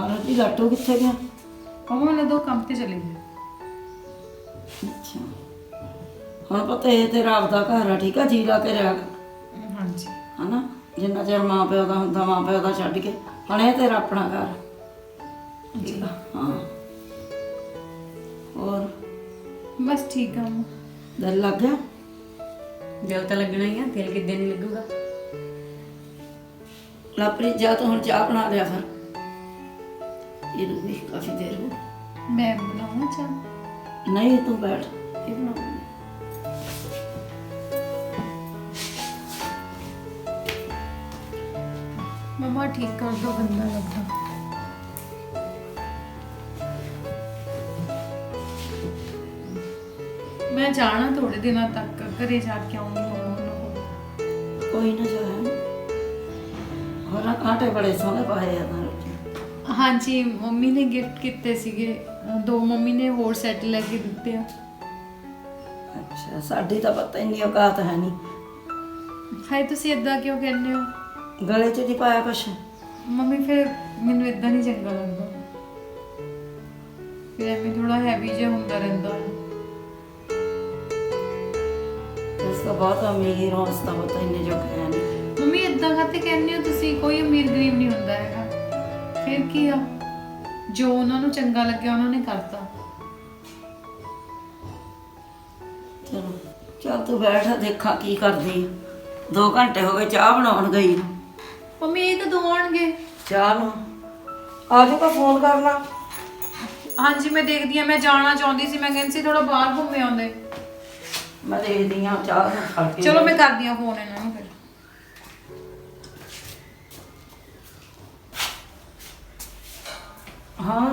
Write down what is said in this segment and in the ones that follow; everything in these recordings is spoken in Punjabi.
राजी लाटू कितने गया? मम्मा मैंने 2 काम ते चले गए। अच्छा हम पता है तेरा आपदा घर है, ठीक है, जी ला के रह हाँ जी है ना, जिन्ना चेर माँ प्यो का होंदा माँ प्यो का छड्ड के हुण ये तेरा अपना घर जी। हाँ। और बस ठीक है मम्मा। दिल लग गया? दिल तो लगना ही है, दिल किद्दे नहीं लगूगा। लापरी जा तो हुण चाह बना लिया फिर, ये भी काफी देर हो गई। मैं बनाऊँ चाह? नहीं तू बैठ, ये बनाऊंगी। मम्मा ठीक कर दो, गंदा लगता। मैं जाना थोड़े दिनों तक, घरे जाके आऊंगी मम्मा को। कोई ना जो है और कांटे बड़े सोहने पाए आ तारे। हाँ जी, मम्मी ने गिफ्ट किए सीगे 2, मम्मी ने होर सैट लेके दिते आ। अच्छा साडी तो पता ही नहीं, औकात है नहीं। हाय तुसी इदां क्यों कहने हो? गले च नहीं पाया कुछ? मम्मी फिर मैनू इदां नहीं चंगा लगदा, फिर एवें थोड़ा हैवी जिहा हुंदा रहिंदा है। इस तो बहुत अमीर हो, इस तो पता ही नहीं जो है नहीं। मम्मी इदां काते कहने हो तुसी? कोई अमीर गरीब नहीं हुंदा हैगा। फिर की आ, जो ਉਹਨਾਂ ਨੂੰ ਚੰਗਾ ਲੱਗਿਆ ਉਹਨਾਂ ਨੇ ਕਰਤਾ। चलो चल तू बैठ, देखा की करदी। 2 घंटे हो गए चाह बनाउण गई ਨੂੰ। ਮੰਮੀ ਇਹ ਕਦੋਂ ਆਉਣਗੇ? ਚਾਹ ਨੂੰ ਆ ਜਾਊਗਾ, ਫੋਨ ਕਰ ਲਾ। ਹਾਂਜੀ ਮੈਂ ਦੇਖਦੀ ਆ, ਮੈਂ ਜਾਣਾ ਚਾਹੁੰਦੀ ਸੀ, ਮੈਂ ਕਹਿੰਦੀ ਸੀ ਥੋੜਾ ਬਾਹਰ ਘੁੰਮੇ ਆਉਂਦੇ। ਮੈਂ ਦੇਖਦੀ ਆ ਚਾਹ ਨੂੰ ਫੜ ਕੇ। ਚਲੋ ਮੈਂ ਕਰਦੀ ਆ ਫੋਨ ਇਹਨਾਂ ਨੂੰ ਫਿਰ। हाँ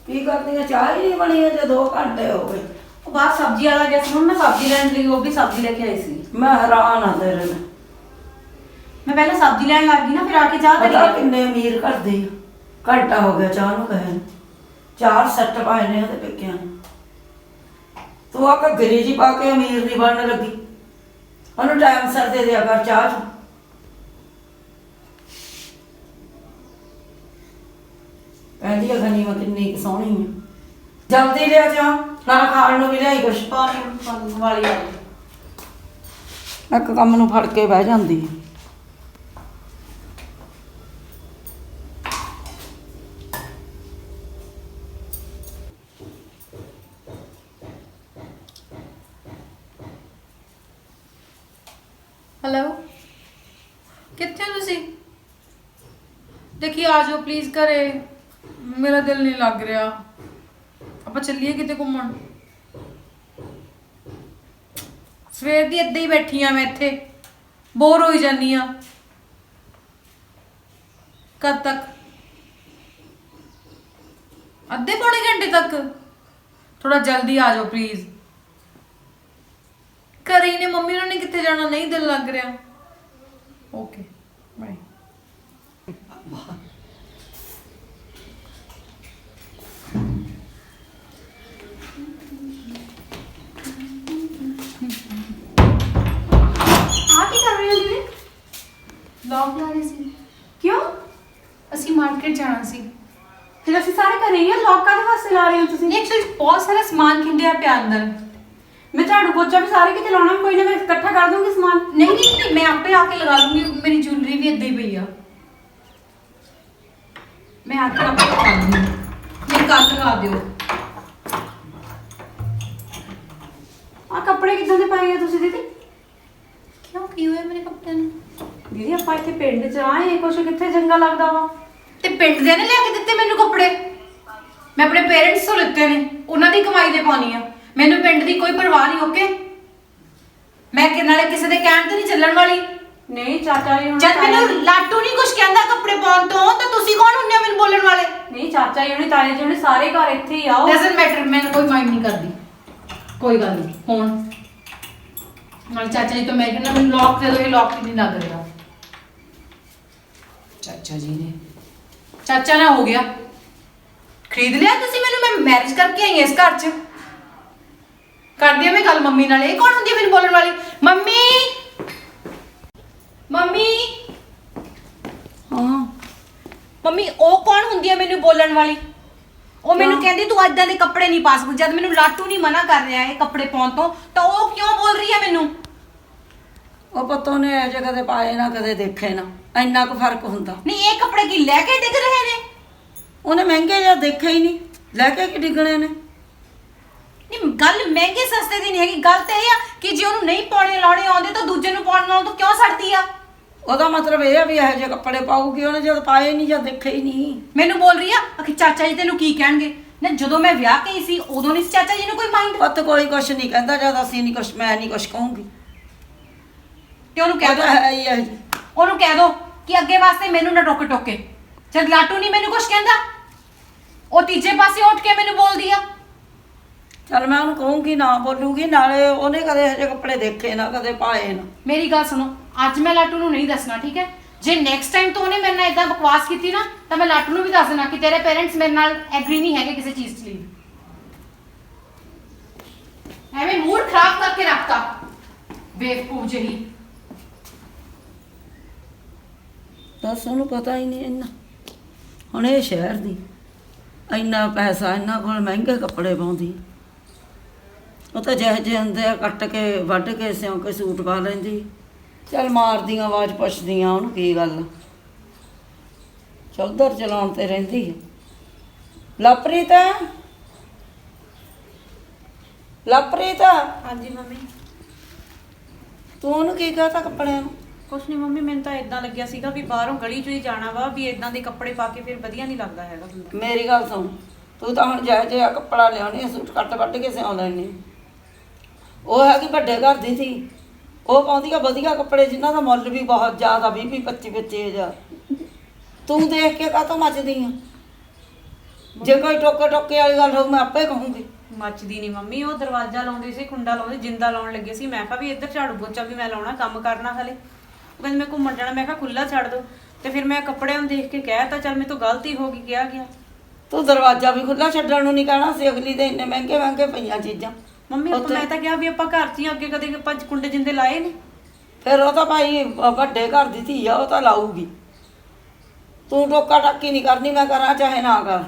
की करदी है? चाह ही नहीं बनी अजे 2 घंटे हो गए। बाहर सब्जी वाला गया सुन, मैं सब्जी लैन लगी, वो भी सब्जी लेके आई सी। मैं हैरान हाँ तेरे में। मैं पहले सब्जी लैन लग गई ना, फिर आके चाह पता करी। किन्ने अमीर करदी घंटा हो गया चाह ਨੂੰ ਗਏ ਨੂੰ। 4 ਸੈੱਟ ਪਾਏ ਨੇ ਉਹਦੇ ਪੇਕਿਆਂ ਨੇ। ਤੂੰ ਆ ਘੱਗਰੀ ਜੀ ਪਾ ਕੇ ਅਮੀਰ ਨਹੀਂ ਬਣਨ ਲੱਗੀ। ਉਹਨੂੰ ਟਾਈਮ ਸਿਰ ਦੇ ਦਿਆ ਕਰ ਚਾਹ ਚ। ਕਹਿੰਦੀ ਆ ਗਨੀ ਮੈਂ ਕਿੰਨੀ ਕੁ ਸੋਹਣੀ ਆ। ਜਲਦੀ ਲਿਆ ਚਾਹ, ਨਾ ਖਾਣ ਨੂੰ ਵੀ ਲਿਆਈ ਕੁਛ। पानी वाली आ गई। ਇੱਕ ਕੰਮ ਨੂੰ ਫੜ ਕੇ ਬਹਿ ਜਾਂਦੀ ਆ। हेलो कितने हो तुसी? देखिए आ जाओ प्लीज घरे, मेरा दिल नहीं लग रहा। ਆਪਾਂ ਚੱਲੀਏ ਕਿਤੇ ਘੁੰਮਣ। ਸਵੇਰ ਦੀ ਇੱਦਾਂ ਹੀ ਬੈਠੀ ਆ ਮੈਂ ਇੱਥੇ, ਬੋਰ ਹੋਈ ਜਾਨੀ ਆ। ਕਦ ਤੱਕ? ਅੱਧੇ ਪੌਣੇ ਘੰਟੇ ਤੱਕ। ਥੋੜਾ ਜਲਦੀ ਆ ਜਾਓ ਪਲੀਜ਼। ਘਰੇ ਹੀ ਨੇ ਮੰਮੀ, ਉਹਨਾਂ ਨੇ ਕਿੱਥੇ ਜਾਣਾ? ਨਹੀਂ ਦਿਲ ਲੱਗ ਰਿਹਾ। Okay bye. आ की कर रही हो दीदी? ਲੌਕ ਲਾ ਰਹੀ ਸੀ। क्यों? ਅਸੀਂ ਮਾਰਕੀਟ ਜਾਣਾ ਸੀ। फिर असि सारे कर रही है, लॉक कादे वास्ते ला रही हो तुसी? ਨਹੀਂ ਐਕਚੁਅਲੀ ਬਹੁਤ ਸਾਰਾ ਸਮਾਨ ਖਿੰਡਿਆ ਪਿਆ ਅੰਦਰ। मैं झाड़ू पोछा भी सारे किते लाना, कोई ना मैं इकट्ठा कर दूंगी सामान। नहीं नहीं नहीं, मैं आपे आके लगा लूंगी। मेरी ज्वेलरी भी इतना ही पई आ, मैं आके आपे लगा दूंगी। मेरी कल लगा दियो। आ कपड़े किदां दे पाए हो तुसी दीदी? क्यों की होया मेरे कपड़े ਨੂੰ? दीदी ਆਪਾਂ ਇੱਥੇ ਪਿੰਡ ਚ ਆਏ, ਕੁਛ ਕਿੱਥੇ ਚੰਗਾ ਲੱਗਦਾ ਵਾ। ਤੇ ਪਿੰਡ ਦੇ ਨੇ ਲਿਆ ਕੇ ਦਿੱਤੇ ਮੈਨੂੰ ਕੱਪੜੇ। ਮੈਂ ਆਪਣੇ ਪੇਰੈਂਟਸ ਤੋਂ ਲਿੱਤੇ ਨੇ, ਉਹਨਾਂ ਦੀ ਕਮਾਈ ਦੇ ਪਾਉਣੀ ਆ। ਮੈਨੂੰ ਪਿੰਡ ਦੀ ਕੋਈ ਪਰਵਾਹ ਨਹੀਂ। ਓਕੇ ਮੈਂ ਕਿ ਨਾਲੇ ਕਿਸੇ ਦੇ ਕਹਿਣ ਤੇ ਨਹੀਂ ਚੱਲਣ ਵਾਲੀ। ਨਹੀਂ ਚਾਚਾ ਜੀ ਹੁਣ ਜਦ ਮੈਨੂੰ ਲਾਟੂ ਨਹੀਂ ਕੁਝ ਕਹਿੰਦਾ ਕੱਪੜੇ ਪਾਉਣ ਤੋਂ, ਤਾਂ ਤੁਸੀਂ ਕੌਣ ਹੁੰਦੇ ਹੋ ਮੈਨੂੰ ਬੋਲਣ ਵਾਲੇ? ਨਹੀਂ ਚਾਚਾ ਜੀ ਹੁਣੇ ਤਾਏ ਜੀ ਹੁਣੇ ਸਾਰੇ ਘਰ ਇੱਥੇ ਹੀ ਆਓ। ਡਸਨਟ ਮੈਟਰ, ਮੈਂ ਕੋਈ ਮਾਈਂਡ ਨਹੀਂ ਕਰਦੀ। ਕੋਈ ਗੱਲ ਨਹੀਂ। ਹੁਣ ਨਾਲ ਚਾਚਾ ਜੀ ਤੋਂ ਮੈਂ ਕਹਿੰਦਾ ਮੈਨੂੰ ਲੌਕ ਦੇ ਦਿਓ, ਇਹ ਲੌਕ ਨਹੀਂ ਲੱਗ ਰਿਹਾ। ਚਾਚਾ ਜੀ ਨੇ ਚਾਚਾ ਨਾ ਹੋ ਗਿਆ, ਖਰੀਦ ਲਿਆ ਤੁਸੀਂ ਮੈਨੂੰ। ਮੈਂ ਮੈਰਿਜ ਕਰਕੇ ਆਈ ਹਾਂ ਇਸ ਘਰ 'ਚ। ਕਰਦੀ ਆ ਮੈਂ ਗੱਲ ਮੰਮੀ ਨਾਲ। ਇਹ ਕੌਣ ਹੁੰਦੀ ਹੈ ਮੈਨੂੰ ਬੋਲਣ ਵਾਲੀ? ਮੰਮੀ ਮੰਮੀ हाँ ਮੰਮੀ ਉਹ ਕੌਣ ਹੁੰਦੀ ਹੈ ਮੈਨੂੰ ਬੋਲਣ ਵਾਲੀ? ਉਹ ਮੈਨੂੰ ਕਹਿੰਦੀ ਤੂੰ ਏਦਾਂ ਦੇ ਕੱਪੜੇ ਨਹੀਂ ਪਾ ਸਕਦੀ। ਜਦ ਮੈਨੂੰ ਲਾਟੂ ਨਹੀਂ ਮਨਾ ਕਰ ਰਿਹਾ ਇਹ ਕੱਪੜੇ ਪਾਉਣ ਤੋਂ, ਤਾਂ ਉਹ ਕਿਉਂ ਬੋਲ ਰਹੀ ਹੈ ਮੈਨੂੰ? ਉਹ ਪਤੋਂ ਨੇ ਇਹ ਕਦੇ ਪਾਏ ਨਾ ਕਦੇ ਦੇਖੇ ਨਾ, ਇੰਨਾ ਕੁ ਫਰਕ ਹੁੰਦਾ। ਨਹੀਂ ਇਹ ਕੱਪੜੇ ਕੀ ਲੈ ਕੇ ਡਿੱਗ ਰਹੇ ਨੇ? ਉਹਨੇ ਮਹਿੰਗੇ ਜਿਹਾ ਦੇਖਿਆ ਹੀ ਨਹੀਂ, ਲੈ ਕੇ ਕੀ ਡਿੱਗਣੇ ਨੇ। ਨਹੀਂ ਗੱਲ ਮਹਿੰਗੇ ਸਸਤੇ ਦੀ ਨਹੀਂ ਹੈਗੀ, ਗੱਲ ਤਾਂ ਇਹ ਆ ਕਿ ਜੇ ਉਹਨੂੰ ਨਹੀਂ ਪਾਉਣੇ ਲਾਉਣੇ ਆਉਂਦੇ ਤਾਂ ਦੂਜੇ ਨੂੰ ਪਾਉਣ ਨਾਲੋਂ ਤਾਂ ਕਿਉਂ ਸੜਦੀ ਆ? ਉਹਦਾ ਮਤਲਬ ਇਹ ਆ ਵੀ ਇਹੋ ਜਿਹੇ ਕੱਪੜੇ ਪਾਊਗੀ, ਉਹਨੇ ਜਦ ਪਾਏ ਨਹੀਂ ਜਾਂ ਦੇਖੇ ਹੀ ਨਹੀਂ। ਮੈਨੂੰ ਬੋਲ ਰਹੀ ਆ ਕਿ ਚਾਚਾ ਜੀ ਤੈਨੂੰ ਕੀ ਕਹਿਣਗੇ ਨਾ? ਜਦੋਂ ਮੈਂ ਵਿਆਹ ਕੇ ਆਈ ਸੀ ਉਦੋਂ ਨਹੀਂ ਸੀ ਚਾਚਾ ਜੀ ਨੂੰ ਕੋਈ ਮਾਈਂਡ? ਪੁੱਤ ਕੋਈ ਕੁਛ ਨਹੀਂ ਕਹਿੰਦਾ, ਜਦ ਅਸੀਂ ਨਹੀਂ ਕੁਛ, ਮੈਂ ਨਹੀਂ ਕੁਛ ਕਹੂੰਗੀ। ਤੇ ਉਹਨੂੰ ਕਹਿ ਦੋ, ਹੈ ਹੀ ਇਹ ਜੀ। ਉਹਨੂੰ ਕਹਿ ਦੋ ਕਿ ਅੱਗੇ ਵਾਸਤੇ ਮੈਨੂੰ ਨਾ ਟੋਕੇ। ਜਦ ਲਾਟੂ ਨਹੀਂ ਮੈਨੂੰ ਕੁਛ ਕਹਿੰਦਾ, ਉਹ ਤੀਜੇ ਪਾਸੇ ਉੱਠ ਕੇ ਮੈਨੂੰ ਬੋਲਦੀ ਆ। ਚੱਲ ਮੈਂ ਉਹਨੂੰ ਕਹੂੰਗੀ, ਨਾ ਬੋਲੂਗੀ। ਨਾਲੇ ਉਹਨੇ ਕਦੇ ਇਹੋ ਜਿਹੇ ਕੱਪੜੇ ਦੇਖੇ ਨਾ, ਕਦੇ ਪਾਏ ਨਾ। ਮੇਰੀ ਗੱਲ ਸੁਣੋ, ਅੱਜ ਮੈਂ ਲਾਟੂ ਨੂੰ ਨਹੀਂ ਦੱਸਣਾ, ਠੀਕ ਹੈ? ਜੇ ਨੈਕਸਟ ਟਾਈਮ ਤੋਂ ਉਹਨੇ ਮੇਰੇ ਨਾਲ ਇਦਾਂ ਬਕਵਾਸ ਕੀਤੀ ਨਾ, ਤਾਂ ਮੈਂ ਲਾਟੂ ਨੂੰ ਵੀ ਦੱਸ ਦੇਣਾ ਕਿ ਤੇਰੇ ਪੇਰੈਂਟਸ ਮੇਰੇ ਨਾਲ ਐਗਰੀ ਨਹੀਂ ਹੈਗੇ ਕਿਸੇ ਚੀਜ਼ ਲਈ। ਐਵੇਂ ਮੂਡ ਖਰਾਬ ਕਰਕੇ ਰੱਖਤਾ ਬੇਵਕੂਫ ਜਿਹੀ। ਦੱਸ ਉਹਨੂੰ ਪਤਾ ਹੀ ਨਹੀਂ ਇੰਨਾ। ਹੁਣ ਇਹ ਸ਼ਹਿਰ ਦੀ ਇੰਨਾ ਪੈਸਾ, ਇਹਨਾਂ ਕੋਲ ਮਹਿੰਗੇ ਕੱਪੜੇ ਪਾਉਂਦੀ। ਉਹ ਤਾਂ ਜਿਹੇ ਜਿਹੇ ਹੁੰਦੇ ਆ ਕੱਟ ਕੇ ਵੱਢ ਕੇ ਸਿਉਂ ਕੇ ਸੂਟ ਪਾ ਲੈਂਦੀ। ਚੱਲ ਮਾਰਦੀਆਂ ਆਵਾਜ਼, ਪੁੱਛਦੀਆਂ ਉਹਨੂੰ ਕੀ ਗੱਲ। ਚੌਧਰ ਚਲਾਉਣ ਤੇ ਰਹਿੰਦੀ ਹੈ। ਲਵਪ੍ਰੀਤ, ਹਾਂਜੀ ਮੰਮੀ। ਤੂੰ ਉਹਨੂੰ ਕੀ ਕਹਤਾ ਕੱਪੜਿਆਂ ਨੂੰ? ਕੁਛ ਨਹੀਂ ਮੰਮੀ, ਮੈਨੂੰ ਤਾਂ ਇਦਾਂ ਲੱਗਿਆ ਸੀਗਾ ਵੀ ਬਾਹਰੋਂ ਗਲੀ 'ਚੋਂ ਹੀ ਜਾਣਾ ਵਾ, ਵੀ ਇਦਾਂ ਦੇ ਕੱਪੜੇ ਪਾ ਕੇ ਫਿਰ ਵਧੀਆ ਨਹੀਂ ਲੱਗਦਾ ਹੈਗਾ ਬੰਦਾ। ਮੇਰੀ ਗੱਲ ਸੁਣ, ਤੂੰ ਤਾਂ ਹੁਣ ਜਿਹੇ ਜਿਹਾ ਕੱਪੜਾ ਲਿਆਉਣੀ, ਸੂਟ ਕੱਟ ਵੱਢ ਕੇ ਸਿਉਂ ਲੈਣੀ। ਉਹ ਹੈਗੀ ਵੱਡੇ ਘਰ ਦੀ ਸੀ, ਉਹ ਪਾਉਂਦੀ ਆ ਵਧੀਆ ਕੱਪੜੇ ਜਿਨ੍ਹਾਂ ਦਾ ਮੁੱਲ ਵੀ ਬਹੁਤ ਜ਼ਿਆਦਾ, 20-25-25 ਹਜ਼ਾਰ। ਤੂੰ ਦੇਖ ਕੇ ਕਾਹਤੋਂ ਮੱਚਦੀ ਆ? ਜੇ ਕੋਈ ਟੋਕੇ ਵਾਲੀ ਗੱਲ ਹੋਊ ਮੈਂ ਆਪੇ ਕਹੂੰਗੀ। ਮੱਚਦੀ ਨਹੀਂ ਮੰਮੀ, ਉਹ ਦਰਵਾਜ਼ਾ ਲਾਉਂਦੇ ਸੀ, ਕੁੰਡਾ ਲਾਉਂਦੇ, ਜਿੰਦਾ ਲਾਉਣ ਲੱਗੇ ਸੀ। ਮੈਂ ਕਿਹਾ ਵੀ ਇੱਧਰ ਝਾੜੂ ਪੋਚਾ ਵੀ ਮੈਂ ਲਾਉਣਾ, ਕੰਮ ਕਰਨਾ ਹਲੇ। ਉਹ ਕਹਿੰਦੇ ਮੈਂ ਘੁੰਮਣ ਜਾਣਾ। ਮੈਂ ਕਿਹਾ ਖੁੱਲਾ ਛੱਡ ਦੋ। ਤੇ ਫਿਰ ਮੈਂ ਕੱਪੜਿਆਂ ਨੂੰ ਦੇਖ ਕੇ ਕਹਿਤਾ, ਚੱਲ ਮੇਰੇ ਤੋਂ ਗਲਤੀ ਹੋ ਗਈ, ਕਿਹਾ ਗਿਆ। ਤੂੰ ਦਰਵਾਜ਼ਾ ਵੀ ਖੁੱਲਾ ਛੱਡਣ ਨੂੰ ਨਹੀਂ ਕਹਿਣਾ ਸੀ, ਅਗਲੀ ਦੇ ਇੰਨੇ ਮਹਿੰਗੇ ਪਈਆਂ ਚੀਜ਼ਾਂ। ਮੰਮੀ ਮੈਂ ਤਾਂ ਕਿਹਾ ਵੀ ਆਪਾਂ ਘਰ 'ਚ ਹੀ ਅੱਗੇ ਕਦੇ ਆਪਾਂ ਕੁੰਡੇ ਜਿੰਦੇ ਲਾਏ ਨੇ। ਫਿਰ ਉਹ ਤਾਂ ਭਾਈ ਵੱਡੇ ਘਰ ਦੀ ਧੀ ਆ, ਉਹ ਤਾਂ ਲਾਊਗੀ। ਤੂੰ ਟੋਕਾ ਟਾਕੀ ਨਹੀਂ ਕਰਨੀ, ਮੈਂ ਕਰਾਂ ਚਾਹੇ ਨਾ ਕਰ।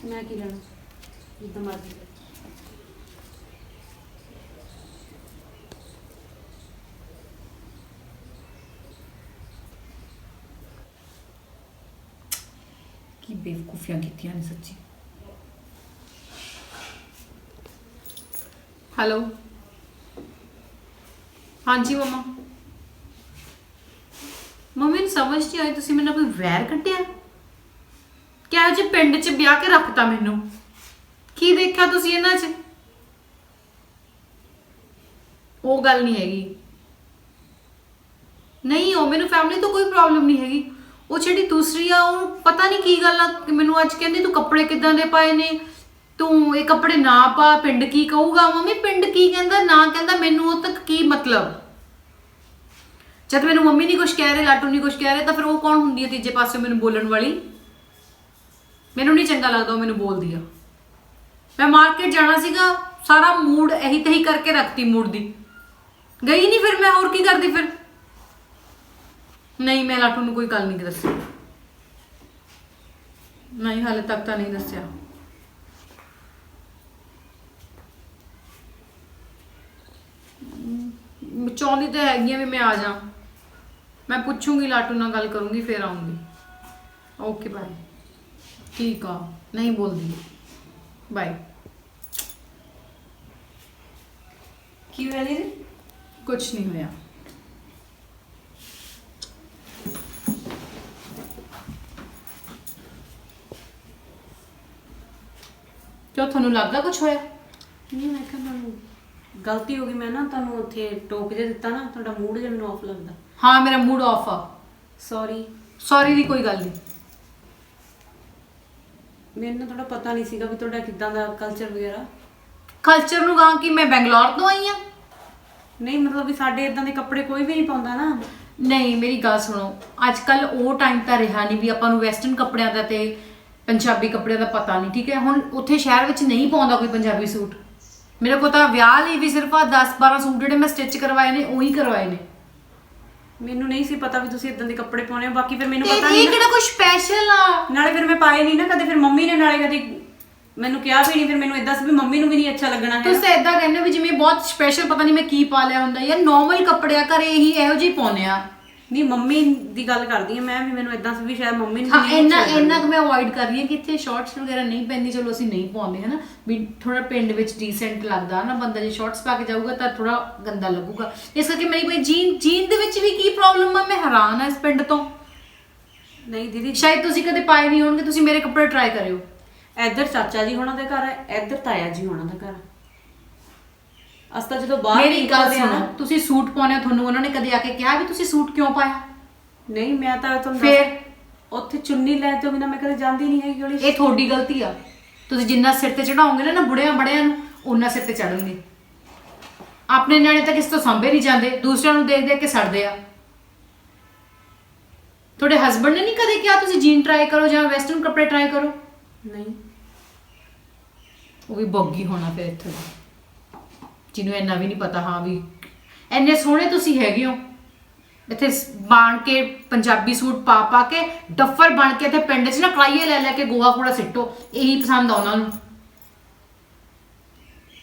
ਮੈਂ ਕੀ ਲੈਣਾ, ਜਿੱਦਾਂ ਮਰਜ਼ੀ। ਕੀ ਬੇਵਕੂਫੀਆਂ ਕੀਤੀਆਂ ਨੇ ਸੱਚੀ। ਹੈਲੋ, ਹਾਂਜੀ ਮਮਾ। ਮੰਮੀ ਨੂੰ ਸਮਝ ਨਹੀਂ ਆਈ, ਤੁਸੀਂ ਮੈਨੂੰ ਕੋਈ ਵੈਰ ਕੱਢਿਆ? ਕਿਹੋ ਜਿਹੇ ਪਿੰਡ 'ਚ ਵਿਆਹ ਕੇ ਰੱਖਤਾ ਮੈਨੂੰ? ਕੀ ਦੇਖਿਆ ਤੁਸੀਂ ਇਹਨਾਂ 'ਚ? ਉਹ ਗੱਲ ਨਹੀਂ ਹੈਗੀ। ਨਹੀਂ, ਉਹ ਮੈਨੂੰ ਫੈਮਿਲੀ ਤੋਂ ਕੋਈ ਪ੍ਰੋਬਲਮ ਨਹੀਂ ਹੈਗੀ। ਉਹ ਜਿਹੜੀ ਦੂਸਰੀ ਆ, ਉਹ ਪਤਾ ਨਹੀਂ ਕੀ ਗੱਲ ਆ ਕਿ ਮੈਨੂੰ ਅੱਜ ਕਹਿੰਦੀ ਤੂੰ ਕੱਪੜੇ ਕਿੱਦਾਂ ਦੇ ਪਾਏ ਨੇ, ਤੂੰ ਇਹ ਕੱਪੜੇ ਨਾ ਪਾ, ਪਿੰਡ ਕੀ ਕਹੂਗਾ। ਮੰਮੀ ਪਿੰਡ ਕੀ ਕਹਿੰਦਾ ਨਾ ਕਹਿੰਦਾ, ਮੈਨੂੰ ਉਹ ਤੱਕ ਕੀ ਮਤਲਬ? ਜਦ ਮੈਨੂੰ ਮੰਮੀ ਨਹੀਂ ਕੁਝ ਕਹਿ ਰਹੇ, ਲਾਟੂ ਨਹੀਂ ਕੁਝ ਕਹਿ ਰਹੇ, ਤਾਂ ਫਿਰ ਉਹ ਕੌਣ ਹੁੰਦੀ ਹੈ ਤੀਜੇ ਪਾਸੇ ਮੈਨੂੰ ਬੋਲਣ ਵਾਲੀ? ਮੈਨੂੰ ਨਹੀਂ ਚੰਗਾ ਲੱਗਦਾ ਉਹ ਮੈਨੂੰ ਬੋਲਦੀ ਆ। ਮੈਂ ਮਾਰਕੀਟ ਜਾਣਾ ਸੀਗਾ, ਸਾਰਾ ਮੂਡ ਇਹੀ ਤਹੀ ਕਰਕੇ ਰੱਖਤੀ ਮੂਡ ਦੀ। ਗਈ ਨਹੀਂ, ਫਿਰ ਮੈਂ ਹੋਰ ਕੀ ਕਰਦੀ ਫਿਰ? ਨਹੀਂ, ਮੈਂ ਲਾਟੂ ਨੂੰ ਕੋਈ ਗੱਲ ਨਹੀਂ ਦੱਸੀ। ਨਹੀਂ, ਹਾਲੇ ਤੱਕ ਤਾਂ ਨਹੀਂ ਦੱਸਿਆ। ਚਾਹੁੰਦੀ ਤਾਂ ਹੈਗੀ ਆ ਵੀ ਮੈਂ ਆ ਜਾ। ਮੈਂ ਪੁੱਛੂੰਗੀ, ਲਾਟੂ ਨਾਲ ਗੱਲ ਕਰੂੰਗੀ, ਫਿਰ ਆਉਂਗੀ। Okay bye. ਠੀਕ ਆ, ਨਹੀਂ ਬੋਲਦੀ। ਬਾਏ। ਕੀ ਹੋਇਆ ਦੀਦੀ? ਕੁਛ ਨਹੀਂ ਹੋਇਆ। ਕਿਉਂ, ਤੁਹਾਨੂੰ ਲੱਗਦਾ ਕੁਛ ਹੋਇਆ? ਨਹੀਂ, ਮੈਂ ਕਿਹਾ ਤੁਹਾਨੂੰ ਗਲਤੀ ਹੋ ਗਈ, ਮੈਂ ਨਾ ਤੁਹਾਨੂੰ ਉੱਥੇ ਟੋਕ ਜਿਹਾ ਦਿੱਤਾ ਨਾ, ਤੁਹਾਡਾ ਮੂਡ ਜਿਹਾ ਮੈਨੂੰ ਆਫ ਲੱਗਦਾ। ਹਾਂ, ਮੇਰਾ ਮੂਡ ਆਫ ਆ। ਸੌਰੀ ਦੀ ਕੋਈ ਗੱਲ ਨਹੀਂ। ਮੈਨੂੰ ਨਾ ਥੋੜਾ ਪਤਾ ਨਹੀਂ ਸੀਗਾ ਵੀ ਤੁਹਾਡਾ ਕਿੱਦਾਂ ਦਾ ਕਲਚਰ ਵਗੈਰਾ। ਕਲਚਰ ਨੂੰ ਕਹਾਂ ਕਿ ਮੈਂ ਬੰਗਲੌਰ ਤੋਂ ਆਈ ਆ? ਨਹੀਂ, ਮਤਲਬ ਵੀ ਸਾਡੇ ਇਦਾਂ ਦੇ ਕੱਪੜੇ ਕੋਈ ਵੀ ਨਹੀਂ ਪਾਉਂਦਾ ਨਾ। ਨਹੀਂ, ਮੇਰੀ ਗੱਲ ਸੁਣੋ, ਅੱਜ ਕੱਲ ਉਹ ਟਾਈਮ ਤਾਂ ਰਿਹਾ ਨਹੀਂ ਵੀ ਆਪਾਂ ਨੂੰ ਵੈਸਟਰਨ ਕੱਪੜਿਆਂ ਦਾ ਤੇ ਪੰਜਾਬੀ ਕੱਪੜਿਆਂ ਦਾ ਪਤਾ ਨਹੀਂ, ਠੀਕ ਹੈ? ਹੁਣ ਉੱਥੇ ਸ਼ਹਿਰ ਵਿੱਚ ਨਹੀਂ ਪਾਉਂਦਾ ਕੋਈ ਪੰਜਾਬੀ ਸੂਟ। ਮੇਰੇ ਕੋਲ ਤਾਂ ਵਿਆਹ ਲਈ ਵੀ ਸਿਰਫ 10-12 ਸੂਟ ਜਿਹੜੇ ਮੈਂ ਸਟਿਚ ਕਰਵਾਏ ਨੇ ਉਹੀ ਕਰਵਾਏ ਨੇ। ਮੈਨੂੰ ਨਹੀਂ ਸੀ ਪਤਾ ਵੀ ਤੁਸੀਂ ਇਦਾਂ ਦੇ ਕੱਪੜੇ ਪਾਉਣੇ ਹੋ, ਬਾਕੀ ਫਿਰ ਮੈਨੂੰ ਤੇ ਪਤਾ ਇਹ ਨਹੀਂ ਕਿਹੜਾ ਕੁਝ ਸਪੈਸ਼ਲ ਆ। ਨਾਲੇ ਫਿਰ ਮੈਂ ਪਾਏ ਨਹੀਂ ਨਾ ਕਦੇ, ਫਿਰ ਮੰਮੀ ਨੇ ਨਾਲੇ ਕਦੀ ਮੈਨੂੰ ਕਿਹਾ ਵੀ ਨਹੀਂ, ਫਿਰ ਮੈਨੂੰ ਇਦਾਂ ਸੀ ਵੀ ਮੰਮੀ ਨੂੰ ਵੀ ਨਹੀਂ ਅੱਛਾ ਲੱਗਣਾ ਹੈ। ਤੁਸੀਂ ਇਦਾਂ ਕਹਿੰਦੇ ਹੋ ਵੀ ਜਿਵੇਂ ਬਹੁਤ ਸਪੈਸ਼ਲ ਪਤਾ ਨਹੀਂ ਮੈਂ ਕੀ ਪਾ ਲਿਆ ਹੁੰਦਾ ਯਾਰ, ਨਾਰਮਲ ਕੱਪੜੇ ਆ ਘਰੇ ਇਹੀ ਇਹੋ ਜਿਹੇ ਪਾਉਨੇ ਆ। ਨਹੀਂ ਮੰਮੀ ਦੀ ਗੱਲ ਕਰਦੀ ਆ ਮੈਂ, ਵੀ ਮੈਨੂੰ ਇਦਾਂ ਸੀ ਵੀ ਸ਼ਾਇਦ ਮੰਮੀ ਨੂੰ ਹਾਂ ਨਹੀਂ ਇੰਨਾ ਅੱਛਾ ਇੰਨਾ ਕੁ ਮੈਂ ਅਵੋਇਡ ਕਰ ਰਹੀ ਹਾਂ ਕਿ ਇੱਥੇ ਸ਼ਾਰਟਸ ਵਗੈਰਾ ਨਹੀਂ ਪੈਂਦੀ, ਚਲੋ ਅਸੀਂ ਨਹੀਂ ਪਾਉਂਦੇ ਹਨਾ, ਵੀ ਥੋੜਾ ਪਿੰਡ ਵਿੱਚ ਡੀਸੈਂਟ ਲੱਗਦਾ ਨਾ ਬੰਦਾ, ਜੇ ਸ਼ਾਰਟਸ ਪਾ ਕੇ ਜਾਊਗਾ ਤਾਂ ਥੋੜਾ ਗੰਦਾ ਲੱਗੂਗਾ। ਇਸ ਕਰਕੇ ਮੇਰੀ ਕੋਈ ਜੀਨ ਦੇ ਵਿੱਚ ਵੀ ਕੀ ਪ੍ਰੋਬਲਮ ਆ, ਮੈਂ ਹੈਰਾਨ ਆ ਇਸ ਪਿੰਡ ਤੋਂ। ਨਹੀਂ ਦੀਦੀ, ਸ਼ਾਇਦ ਤੁਸੀਂ ਕਦੇ ਪਾਏ ਨਹੀਂ ਹੋਣਗੇ, ਤੁਸੀਂ ਮੇਰੇ ਕੱਪੜੇ ਟਰਾਈ ਕਰਿਓ। ਇੱਧਰ ਚਾਚਾ ਜੀ ਹੋਣਾ ਦਾ ਘਰ ਹੈ, ਇੱਧਰ ਤਾਇਆ ਜੀ ਹੋਣਾ ਦਾ ਘਰ ਹੈ। ਅਸਤਾ ਜਦੋਂ ਬਾਹਰ ਮੇਰੀ ਗੱਲ ਨਿਕਲਦੇ ਆ ਸੁਣੋ, ਨਾ, ਤੁਸੀਂ ਸੂਟ ਪਾਉਣੇ, ਤੁਹਾਨੂੰ ਉਹਨਾਂ ਨੇ ਕਦੇ ਆ ਕੇ ਕਿਹਾ ਵੀ ਤੁਸੀਂ ਸੂਟ ਕਿਉਂ ਪਾਇਆ? ਨਹੀਂ ਮੈਂ ਤਾਂ ਤੁਹਾਨੂੰ ਫਿਰ? ਉੱਥੇ ਚੁੰਨੀ ਲੈ ਤੋਂ ਬਿਨਾ ਮੈਂ ਕਦੇ ਜਾਂਦੀ ਨਹੀਂ ਹੈਗੀ ਗਲੀ 'ਚ। ਇਹ ਤੁਹਾਡੀ ਗਲਤੀ ਆ। ਤੁਸੀਂ ਜਿੰਨਾ ਸਿਰ ਤੇ ਚੜਾਓਗੇ ਨਾ ਬੁੜਿਆਂ ਬੜਿਆਂ ਨੂੰ, ਉਹਨਾਂ ਸਿਰ ਤੇ ਚੜਨਗੇ। ਆਪਣੇ ਨਿਆਣੇ ਤਾਂ ਕਿਸੇ ਤੋਂ ਸਾਂਭੇ ਨਹੀਂ ਜਾਂਦੇ, ਦੂਸਰਿਆਂ ਨੂੰ ਦੇਖ ਦੇਖ ਕੇ ਸੜਦੇ ਆ। ਤੁਹਾਡੇ ਹਸਬੰਡ ਨੇ ਨਹੀਂ ਕਦੇ ਕਿਹਾ ਤੁਸੀਂ ਜੀਨ ਟਰਾਈ ਕਰੋ ਜਾਂ ਵੈਸਟਰਨ ਕੱਪੜੇ ਟਰਾਈ ਕਰੋ? ਨਹੀਂ, ਉਹ ਵੀ ਬੋਗੀ ਹੋਣਾ ਫਿਰ ਇੱਥੇ ਦਾ, ਜਿਹਨੂੰ ਇੰਨਾ ਵੀ ਨਹੀਂ ਪਤਾ। ਹਾਂ ਵੀ ਇੰਨੇ ਸੋਹਣੇ ਤੁਸੀਂ ਹੈਗੇ ਹੋ, ਇੱਥੇ ਬਾਣ ਕੇ ਪੰਜਾਬੀ ਸੂਟ ਪਾ ਪਾ ਕੇ ਡੱਫਰ ਬਣ ਕੇ ਇੱਥੇ ਪਿੰਡ 'ਚ ਨਾ ਕੜਾਈਏ ਲੈ ਲੈ ਕੇ ਗੋਹਾ ਕੂੜਾ ਸਿੱਟੋ, ਇਹੀ ਪਸੰਦ ਆ ਉਹਨਾਂ ਨੂੰ।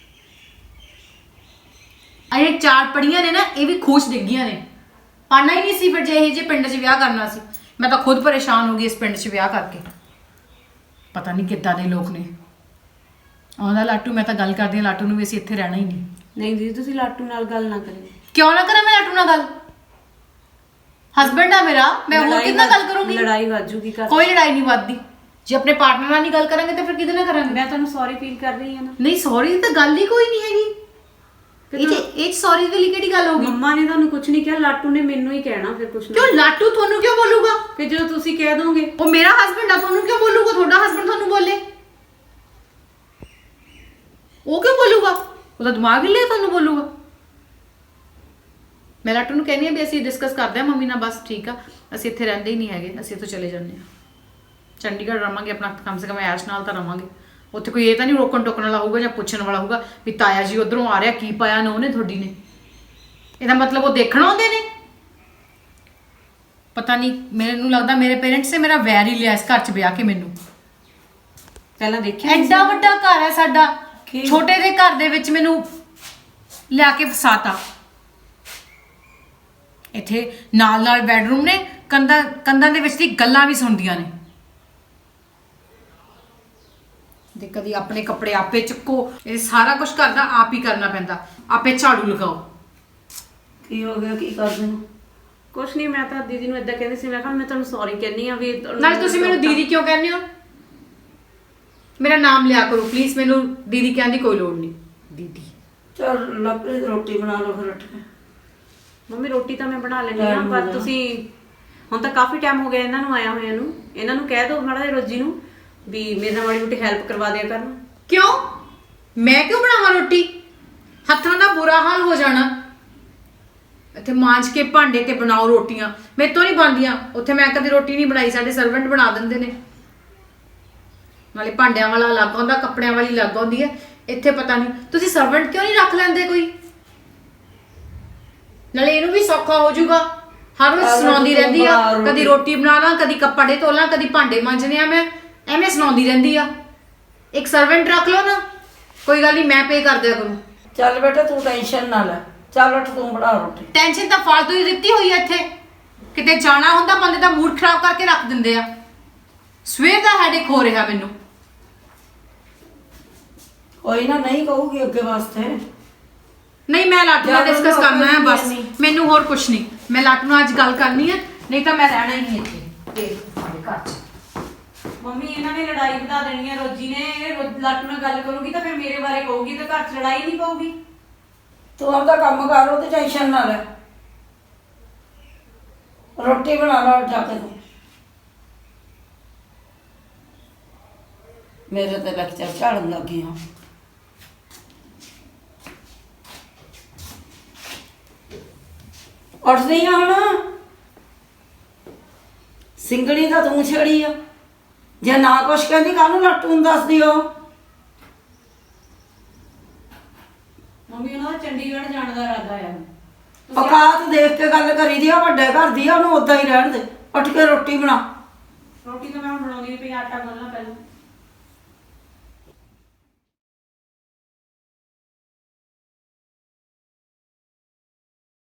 ਇਹ ਚਾਰ ਪੜੀਆਂ ਨੇ ਨਾ, ਇਹ ਵੀ ਖੂਚ ਡਿੱਗੀਆਂ ਨੇ। ਪਾਣਾ ਹੀ ਨਹੀਂ ਸੀ ਫਿਰ, ਜੇ ਇਹ ਜੇ ਪਿੰਡ 'ਚ ਵਿਆਹ ਕਰਨਾ ਸੀ। ਮੈਂ ਤਾਂ ਖੁਦ ਪਰੇਸ਼ਾਨ ਹੋ ਗਈ ਇਸ ਪਿੰਡ 'ਚ ਵਿਆਹ ਕਰਕੇ। ਪਤਾ ਨਹੀਂ ਕਿੱਦਾਂ ਦੇ ਲੋਕ ਨੇ। ਆਉਂਦਾ ਲਾਟੂ, ਮੈਂ ਤਾਂ ਗੱਲ ਕਰਦੀ ਹਾਂ ਲਾਟੂ ਨੂੰ ਵੀ ਅਸੀਂ ਇੱਥੇ ਰਹਿਣਾ ਹੀ ਨਹੀਂ। ਨਹੀਂ ਦੀਦੀ ਤੁਸੀਂ ਲਾਟੂ ਨਾਲ ਗੱਲ ਨਾ ਕਰਿਓ। ਕਿਉਂ ਨਾ ਕਰਾਂ ਮੈਂ ਲਾਟੂ ਨਾਲ ਗੱਲ? ਹਸਬੈਂਡ ਆ ਮੇਰਾ, ਮੈਂ ਹੋਰ ਕਿਹਦੇ ਨਾਲ ਗੱਲ ਕਰੂੰਗੀ? ਲੜਾਈ ਵਾਜੂਗੀ ਘਰ। ਕੋਈ ਲੜਾਈ ਨਹੀਂ ਵੱਧਦੀ। ਜੇ ਆਪਣੇ ਪਾਰਟਨਰ ਨਾਲ ਨਹੀਂ ਗੱਲ ਕਰਾਂਗੇ ਤਾਂ ਫਿਰ ਕਿਹਦੇ ਨਾਲ ਕਰਾਂਗੇ? ਮੈਂ ਤੁਹਾਨੂੰ ਸੌਰੀ ਫੀਲ ਕਰ ਰਹੀ ਹਾਂ ਨਾ। ਨਹੀਂ ਸੌਰੀ ਦੀ ਤਾਂ ਗੱਲ ਹੀ ਕੋਈ ਨਹੀਂ ਹੈਗੀ। ਇਹ ਸੌਰੀ ਦੇ ਲਈ ਕਿਹੜੀ ਗੱਲ ਹੋਗੀ? ਮੰਮਾ ਨੇ ਤੁਹਾਨੂੰ ਕੁਝ ਨਹੀਂ ਕਿਹਾ, ਲਾਟੂ ਨੇ ਮੈਨੂੰ ਹੀ ਕਹਿਣਾ ਫਿਰ ਕੁਝ ਨਾ। ਕਿਉਂ ਲਾਟੂ ਤੁਹਾਨੂੰ ਕਿਉਂ ਬੋਲੂਗਾ? ਫਿਰ ਜਦੋਂ ਤੁਸੀਂ ਕਹਿ ਦੋਗੇ ਉਹ ਮੇਰਾ ਹਸਬੈਂਡ ਆ, ਤੁਹਾਨੂੰ ਕਿਉਂ ਬੋਲੂਗਾ? ਤੁਹਾਡਾ ਹਸਬੈਂਡ ਤੁਹਾਨੂੰ ਬੋਲੇ, ਉਹ ਕਿਉਂ ਬੋਲੂਗਾ? ਉਹਦਾ ਦਿਮਾਗ ਹੀ ਲਿਆ ਤੁਹਾਨੂੰ ਬੋਲੂਗਾ। ਮੈਂ ਲਾਟੂ ਨੂੰ ਕਹਿੰਦੀ ਆ ਵੀ ਅਸੀਂ ਡਿਸਕਸ ਕਰਦੇ ਆ ਮੰਮੀ ਨਾਲ, ਬਸ ਠੀਕ ਆ, ਅਸੀਂ ਇੱਥੇ ਰਹਿੰਦੇ ਹੀ ਨਹੀਂ ਹੈਗੇ, ਅਸੀਂ ਇੱਥੋਂ ਚਲੇ ਜਾਂਦੇ ਆ, ਚੰਡੀਗੜ੍ਹ ਰਵਾਂਗੇ ਆਪਣਾ, ਕਮ ਸੇ ਕਮ ਐਸ਼ ਨਾਲ ਤਾਂ ਰਵਾਂਗੇ। ਉੱਥੇ ਕੋਈ ਇਹ ਤਾਂ ਨਹੀਂ ਰੋਕਣ ਟੋਕਣ ਵਾਲਾ ਹੋਊਗਾ ਜਾਂ ਪੁੱਛਣ ਵਾਲਾ ਹੋਊਗਾ ਵੀ ਤਾਇਆ ਜੀ ਉਧਰੋਂ ਆ ਰਿਹਾ, ਕੀ ਪਾਇਆ ਨਾ ਉਹਨੇ ਤੁਹਾਡੀ ਨੇ। ਇਹਦਾ ਮਤਲਬ ਉਹ ਦੇਖਣ ਆਉਂਦੇ ਨੇ। ਪਤਾ ਨਹੀਂ, ਮੈਨੂੰ ਲੱਗਦਾ ਮੇਰੇ ਪੇਰੈਂਟਸ ਨੇ ਮੇਰਾ ਵੈਰ ਹੀ ਲਿਆ ਇਸ ਘਰ 'ਚ ਵਿਆਹ ਕੇ ਮੈਨੂੰ। ਪਹਿਲਾਂ ਦੇਖਿਆ ਐਡਾ ਵੱਡਾ ਘਰ ਹੈ ਸਾਡਾ, ਕੀ? ਛੋਟੇ ਜਿਹੇ ਘਰ ਦੇ ਵਿੱਚ ਮੈਨੂੰ ਲਿਆ ਕੇ ਫਸਾਤਾ। ਇੱਥੇ ਨਾਲ ਨਾਲ ਬੈਡਰੂਮ ਨੇ, ਕੰਧਾਂ ਦੇ ਵਿੱਚ ਦੀ ਗੱਲਾਂ ਵੀ ਸੁਣਦੀਆਂ ਨੇ। ਦੇ ਕਦੀ ਆਪਣੇ ਕੱਪੜੇ ਆਪੇ ਚੁੱਕੋ, ਇਹ ਸਾਰਾ ਕੁਝ ਘਰ ਦਾ ਆਪ ਹੀ ਕਰਨਾ ਪੈਂਦਾ। ਆਪੇ ਝਾੜੂ ਲਗਾਓ। ਕੀ ਹੋ ਗਿਆ, ਕੀ ਕਰਦੇ ਹੋ? ਕੁਛ ਨਹੀਂ, ਮੈਂ ਤਾਂ ਦੀਦੀ ਨੂੰ ਇਦਾਂ ਕਹਿੰਦੀ ਸੀ, ਮੈਂ ਕਿਹਾ ਮੈਂ ਤੁਹਾਨੂੰ ਸੌਰੀ ਕਹਿੰਨੀ ਆ ਵੀ ਨਾਲ ਤੁਸੀਂ ਮੈਨੂੰ ਦੀਦੀ ਕਿਉਂ ਕਹਿੰਦੇ ਹੋ? ਮੇਰਾ ਨਾਮ ਲਿਆ ਕਰੋ ਪਲੀਜ਼, ਮੈਨੂੰ ਦੀਦੀ ਕਹਿਣ ਦੀ ਕੋਈ ਲੋੜ ਨਹੀਂ। ਦੀਦੀ ਚਲ ਲੱਭੇ ਰੋਟੀ ਬਣਾ ਲਓ ਫਿਰ ਉੱਠ ਕੇ। ਮੰਮੀ ਰੋਟੀ ਤਾਂ ਮੈਂ ਬਣਾ ਲੈਣੀ ਆ, ਪਰ ਤੁਸੀਂ ਹੁਣ ਤਾਂ ਕਾਫੀ ਟਾਈਮ ਹੋ ਗਿਆ ਇਹਨਾਂ ਨੂੰ ਆਇਆ ਹੋਇਆ ਨੂੰ, ਇਹਨਾਂ ਨੂੰ ਕਹਿ ਦਿਓ ਮਾੜਾ ਜਿਹਾ ਰੋਜੀ ਨੂੰ ਵੀ ਮੇਰੇ ਨਾਲ ਮਾੜੀ ਮੋਟੀ ਹੈਲਪ ਕਰਵਾ ਦਿਆ ਕਰਨ। ਕਿਉਂ? ਮੈਂ ਕਿਉਂ ਬਣਾਵਾਂ ਰੋਟੀ? ਹੱਥਾਂ ਦਾ ਬੁਰਾ ਹਾਲ ਹੋ ਜਾਣਾ। ਇੱਥੇ ਮਾਂਜ ਕੇ ਭਾਂਡੇ ਤੇ ਬਣਾਓ ਰੋਟੀਆਂ, ਮੇਰੇ ਤੋਂ ਨਹੀਂ ਬਣਦੀਆਂ। ਉੱਥੇ ਮੈਂ ਕਦੇ ਰੋਟੀ ਨਹੀਂ ਬਣਾਈ, ਸਾਡੇ ਸਰਵੈਂਟ ਬਣਾ ਦਿੰਦੇ ਨੇ। ਨਾਲੇ ਭਾਂਡਿਆਂ ਵਾਲਾ ਅਲੱਗ ਆਉਂਦਾ, ਕੱਪੜਿਆਂ ਵਾਲੀ ਅਲੱਗ ਆਉਂਦੀ ਹੈ। ਇੱਥੇ ਪਤਾ ਨਹੀਂ ਤੁਸੀਂ ਸਰਵੈਂਟ ਕਿਉਂ ਨਹੀਂ ਰੱਖ ਲੈਂਦੇ ਕੋਈ? ਨਾਲੇ ਇਹਨੂੰ ਵੀ ਸੌਖਾ ਹੋ ਜਾਊਗਾ, ਹਰ ਰੋਜ਼ ਸੁਣਾਉਂਦੀ ਰਹਿੰਦੀ ਆ, ਕਦੀ ਰੋਟੀ ਬਣਾ ਲਾਂ, ਕਦੀ ਕੱਪੜੇ ਧੋ ਲਾਂ, ਕਦੀ ਭਾਂਡੇ ਮਾਂਜਣੇ ਆ, ਮੈਂ ਐਵੇਂ ਸੁਣਾਉਂਦੀ ਰਹਿੰਦੀ ਆ। ਇੱਕ ਸਰਵੈਂਟ ਰੱਖ ਲਓ ਨਾ, ਕੋਈ ਗੱਲ ਨਹੀਂ, ਮੈਂ ਪੇ ਕਰ ਦਿਆ ਕਰੂੰ। ਚੱਲ ਬੇਟਾ ਤੂੰ ਟੈਨਸ਼ਨ ਨਾ ਲੈ, ਚੱਲ ਉੱਠ ਤੂੰ ਬਣਾ ਰੋਟੀ। ਟੈਨਸ਼ਨ ਤਾਂ ਫਾਲਤੂ ਹੀ ਦਿੱਤੀ ਹੋਈ ਆ। ਇੱਥੇ ਕਿਤੇ ਜਾਣਾ ਹੁੰਦਾ ਬੰਦੇ ਦਾ ਮੂਡ ਖਰਾਬ ਕਰਕੇ ਰੱਖ ਦਿੰਦੇ ਆ। ਸਵੇਰ ਦਾ ਹੈਡੇਕ ਹੋ ਰਿਹਾ ਮੈਨੂੰ। ਕੋਈ ਨਾ, ਨਹੀਂ ਕਹੂਗੀ ਅੱਗੇ ਵਾਸਤੇ। ਨਹੀਂ, ਮੈਂ ਲਾਟੂ ਨਾਲ ਜ਼ਿਆਦਾ ਡਿਸਕਸ ਕਰਨਾ ਹੈ ਬਸ, ਨਹੀਂ। ਮੈਨੂੰ ਹੋਰ ਕੁਝ ਨਹੀਂ। ਮੈਂ ਲਾਟੂ ਨਾਲ ਅੱਜ ਗੱਲ ਕਰਨੀ ਹੈ, ਨਹੀਂ ਤਾਂ ਮੈਂ ਰਹਿਣਾ ਹੀ ਨਹੀਂ ਇੱਥੇ ਤੇ ਸਾਡੇ ਘਰ 'ਚ। ਮੰਮੀ ਇਹਨਾਂ ਨੇ ਲੜਾਈ ਵਧਾ ਦੇਣੀ ਹੈ, ਰੋਜੀ ਨੇ ਲਾਟੂ ਨਾਲ ਗੱਲ ਕਰੂਗੀ ਤਾਂ ਫਿਰ ਮੇਰੇ ਬਾਰੇ ਕਹੂਗੀ, ਤਾਂ ਘਰ 'ਚ ਲੜਾਈ ਨਹੀਂ ਪਊਗੀ। ਤੂੰ ਆਪਦਾ ਕੰਮ ਕਰ, ਉਹ ਤੇ ਟੈਨਸ਼ਨ ਨਾ ਲੈ। ਰੋਟੀ ਬਣਾ ਲਾ ਉੱਠ ਕੇ ਤੂੰ। ਮੇਰੇ ਤੇ ਲੈਕਚਰ ਝਾੜਨ ਲੱਗੀ ਹਾਂ। ਉੱਠਦੀ ਆ ਹੁਣ। ਸਿੰਗੜੀ ਤਾਂ ਤੂੰ ਛੜੀ ਆ, ਜੇ ਨਾ ਕੁਛ ਕਹਿੰਦੀ ਕਾਹਨੂੰ ਲੱਟੂ ਨੂੰ ਦੱਸਦੀ ਹੋ? ਮੰਮੀ ਉਹਨਾਂ ਦਾ ਚੰਡੀਗੜ੍ਹ ਜਾਣ ਦਾ ਇਰਾਦਾ ਆ। ਔਕਾਤ ਦੇਖ ਕੇ ਗੱਲ ਕਰੀ ਦੀ ਆ, ਵੱਡੇ ਘਰ ਦੀ ਆ, ਉਹਨੂੰ ਉਦਾਂ ਹੀ ਰਹਿਣ ਦੇ। ਉੱਠ ਕੇ ਰੋਟੀ ਬਣਾ। ਰੋਟੀ ਤਾਂ ਮੈਂ ਹੁਣ ਬਣਾਉਣੀ ਨਹੀਂ ਪਈ, ਆਟਾ ਗੁੰਨਣਾ ਪਹਿਲਾਂ।